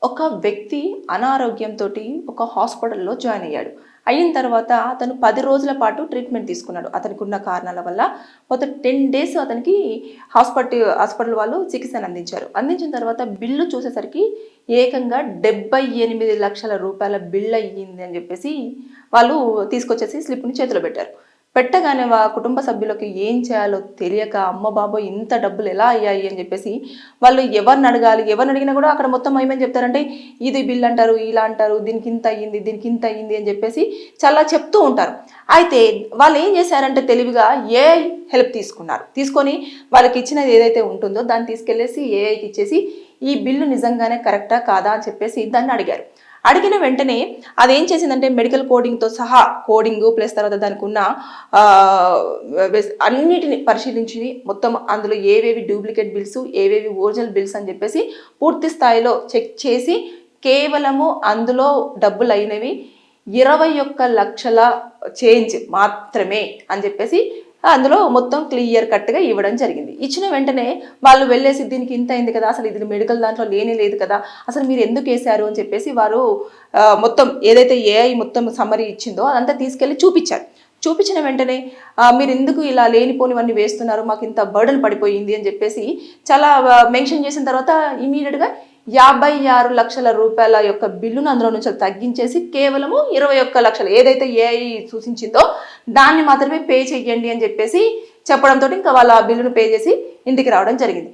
ఒక వ్యక్తి అనారోగ్యంతో ఒక హాస్పిటల్లో జాయిన్ అయ్యాడు. అయిన తర్వాత అతను 10 రోజుల పాటు ట్రీట్మెంట్ తీసుకున్నాడు. అతనికి ఉన్న కారణాల వల్ల మొత్తం 10 డేస్ అతనికి హాస్పిటల్ వాళ్ళు చికిత్సను అందించారు. అందించిన తర్వాత బిల్లు చూసేసరికి ఏకంగా 78 లక్షల రూపాయల బిల్ అయ్యింది అని చెప్పేసి వాళ్ళు తీసుకొచ్చేసి స్లిప్ని చేతిలో పెట్టారు. పెట్టగానే కుటుంబ సభ్యులకి ఏం చేయాలో తెలియక అమ్మ బాబోయ్ ఇంత డబ్బులు ఎలా అయ్యాయి అని చెప్పేసి వాళ్ళు ఎవరిని అడగాలి, ఎవరిని అడిగినా కూడా అక్కడ మొత్తం ఏమని చెప్తారంటే ఇది బిల్ అంటారు, ఇలా అంటారు, దీనికి ఇంత అయ్యింది, దీనికి ఇంత అయ్యింది అని చెప్పేసి చాలా చెప్తూ ఉంటారు. అయితే వాళ్ళు ఏం చేశారంటే తెలివిగా ఏఐ హెల్ప్ తీసుకున్నారు. తీసుకొని వాళ్ళకి ఇచ్చినది ఏదైతే ఉంటుందో దాన్ని తీసుకెళ్లేసి ఏఐకి ఇచ్చేసి ఈ బిల్లు నిజంగానే కరెక్టా కాదా అని చెప్పేసి దాన్ని అడిగారు. అడిగిన వెంటనే అదేం చేసిందంటే మెడికల్ కోడింగ్తో సహా కోడింగ్ ప్లస్ తర్వాత దానికి ఉన్న అన్నిటిని పరిశీలించి మొత్తం అందులో ఏవేవి డూప్లికేట్ బిల్స్, ఏవేవి ఒరిజినల్ బిల్స్ అని చెప్పేసి పూర్తి స్థాయిలో చెక్ చేసి కేవలము అందులో డబ్బులు అయినవి 21 లక్షల చేంజ్ మాత్రమే అని చెప్పేసి అందులో మొత్తం క్లియర్ కట్గా ఇవ్వడం జరిగింది. ఇచ్చిన వెంటనే వాళ్ళు వెళ్ళేసి దీనికి ఇంత అయింది కదా, అసలు ఇది మెడికల్ దాంట్లో లేనే లేదు కదా, అసలు మీరు ఎందుకు వేశారు అని చెప్పేసి వారు మొత్తం ఏదైతే ఏఐ మొత్తం సమ్మరీ ఇచ్చిందో అదంతా తీసుకెళ్ళి చూపించారు. చూపించిన వెంటనే మీరు ఎందుకు ఇలా లేనిపోనివన్నీ వేస్తున్నారు, మాకు ఇంత బర్డన్ పడిపోయింది అని చెప్పేసి చాలా మెన్షన్ చేసిన తర్వాత ఇమీడియట్గా 56 లక్షల రూపాయల యొక్క బిల్లును అందులో నుంచి తగ్గించేసి కేవలము 21 లక్షలు ఏదైతే ఏఐ సూచించిందో దాన్ని మాత్రమే పే చెయ్యండి అని చెప్పేసి చెప్పడంతో ఇంకా వాళ్ళ బిల్లును పే చేసి ఇంటికి రావడం జరిగింది.